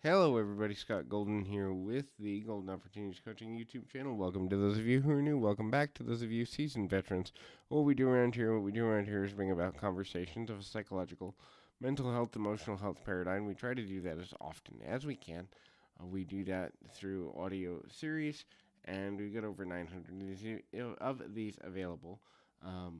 Hello, everybody. Scott Golden here with the Golden Opportunities Coaching YouTube channel. Welcome to those of you who are new. Welcome back to those of you seasoned veterans. What we do around here is bring about conversations of a psychological, mental health, emotional health paradigm. We try to do that as often as we can. We do that through audio series, and we've got over 900 of these available.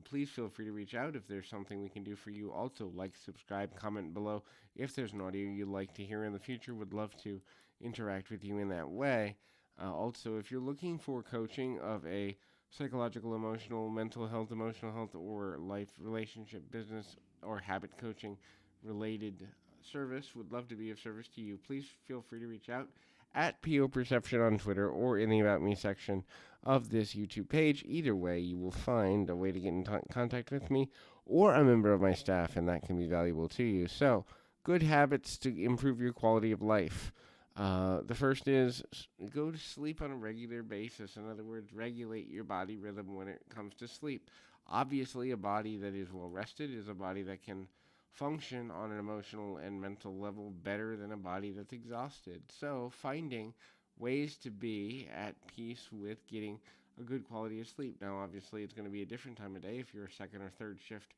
Please feel free to reach out if there's something we can do for you. Also, like, subscribe, comment below if there's an audio you'd like to hear in the future. Would love to interact with you in that way. Also, if you're looking for coaching of a psychological, emotional health, or life, relationship, business, or habit coaching related service, would love to be of service to you. Please feel free to reach out at PO Perception on Twitter or in the About Me section of this YouTube page. Either way, you will find a way to get in contact with me or a member of my staff, and that can be valuable to you. So, good habits to improve your quality of life. The first is go to sleep on a regular basis. In other words, regulate your body rhythm when it comes to sleep. Obviously, a body that is well rested is a body that can function on an emotional and mental level better than a body that's exhausted. So, finding ways to be at peace with getting a good quality of sleep. Now, obviously, it's going to be a different time of day if you're a second or third shift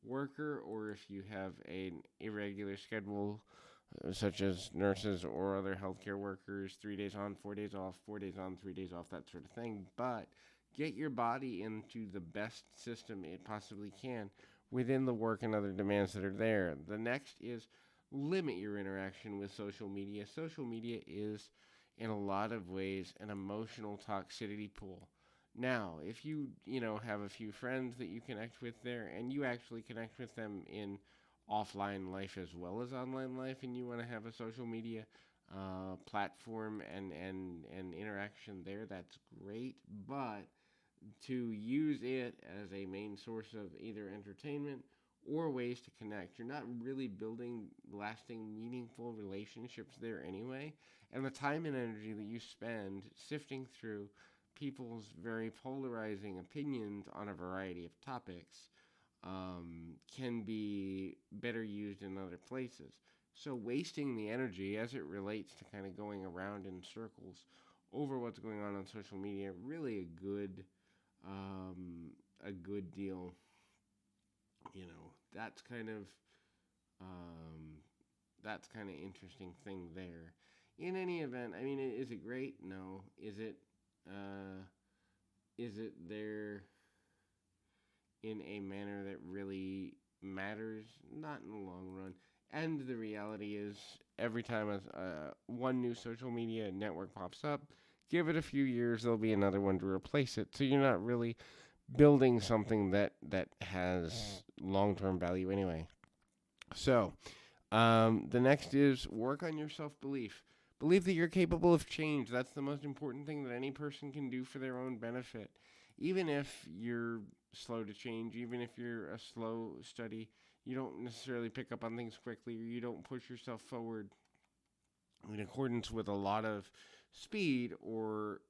worker or if you have an irregular schedule, such as nurses or other healthcare workers, 3 days on, 4 days off, 4 days on, 3 days off, that sort of thing. But get your body into the best system it possibly can within the work and other demands that are there. The next is limit your interaction with social media. Social media is, in a lot of ways, an emotional toxicity pool. Now, if you have a few friends that you connect with there and you actually connect with them in offline life as well as online life and you want to have a social media platform and interaction there, that's great. But to use it as a main source of either entertainment or ways to connect, you're not really building lasting, meaningful relationships there anyway. And the time and energy that you spend sifting through people's very polarizing opinions on a variety of topics can be better used in other places. So, wasting the energy as it relates to kind of going around in circles over what's going on social media, really um, a good deal. That's kind of um, that's kind of interesting thing there. In any event, I mean, is it great? No. Is it? Uh, is it there in a manner that really matters? Not in the long run. And the reality is, every time one new social media network pops up, give it a few years, there'll be another one to replace it. So you're not really building something that has long-term value anyway. So, the next is work on your self-belief. Believe that you're capable of change. That's the most important thing that any person can do for their own benefit. Even if you're slow to change, even if you're a slow study, you don't necessarily pick up on things quickly, or you don't push yourself forward in accordance with a lot of speed or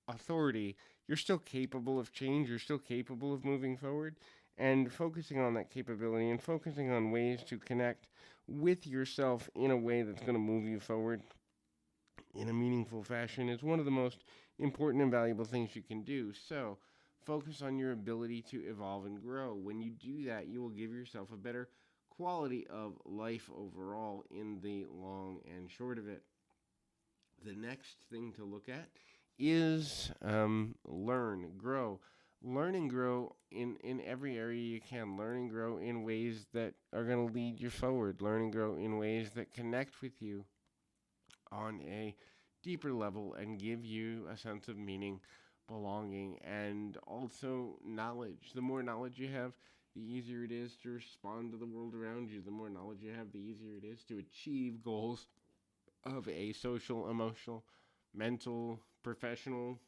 authority, you're still capable of change, you're still capable of moving forward, and focusing on that capability and focusing on ways to connect with yourself in a way that's going to move you forward in a meaningful fashion is one of the most important and valuable things you can do. So, focus on your ability to evolve and grow. When you do that, you will give yourself a better quality of life overall in the long and short of it. The next thing to look at is learn, grow. Learn and grow in every area you can. Learn and grow in ways that are going to lead you forward. Learn and grow in ways that connect with you on a deeper level and give you a sense of meaning, belonging, and also knowledge. The more knowledge you have, the easier it is to respond to the world around you. The more knowledge you have, the easier it is to achieve goals of a social, emotional, mental, professional,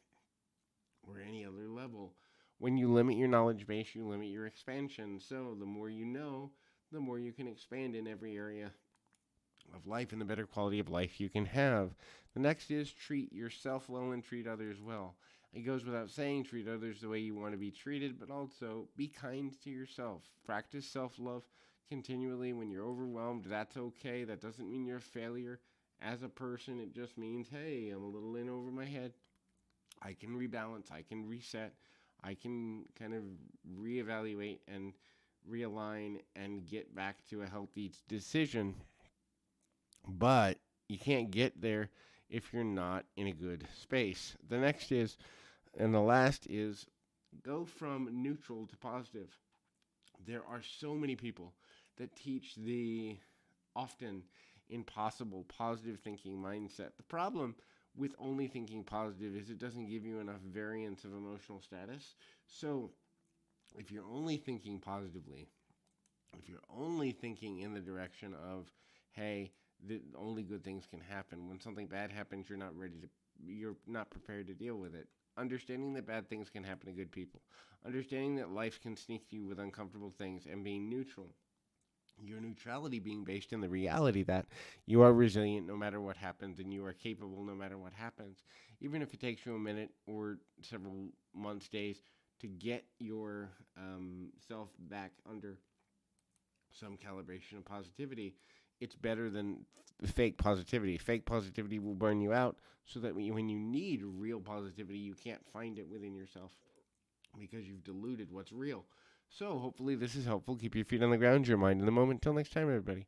or any other level. When you limit your knowledge base, you limit your expansion. So the more you know, the more you can expand in every area of life and the better quality of life you can have. The next is treat yourself well and treat others well. It goes without saying, treat others the way you want to be treated, but also be kind to yourself. Practice self love continually when you're overwhelmed. That's okay. That doesn't mean you're a failure As a person, it just means, hey, I'm a little in over my head. I can rebalance, I can reset, I can kind of reevaluate and realign and get back to a healthy decision. But you can't get there if you're not in a good space. The next is, and the last is, go from neutral to positive. There are so many people that teach the often impossible positive thinking mindset. The problem with only thinking positive is it doesn't give you enough variance of emotional status. So if you're only thinking positively, if you're only thinking in the direction of, hey, only good things can happen. When something bad happens, you're not prepared to deal with it. Understanding that bad things can happen to good people. Understanding that life can sneak you with uncomfortable things and being neutral. Your neutrality being based in the reality that you are resilient no matter what happens and you are capable no matter what happens. Even if it takes you a minute or several months, days to get your self back under some calibration of positivity, it's better than fake positivity. Fake positivity will burn you out so that when you need real positivity, you can't find it within yourself because you've diluted what's real. So hopefully this is helpful. Keep your feet on the ground, your mind in the moment. Till next time, everybody.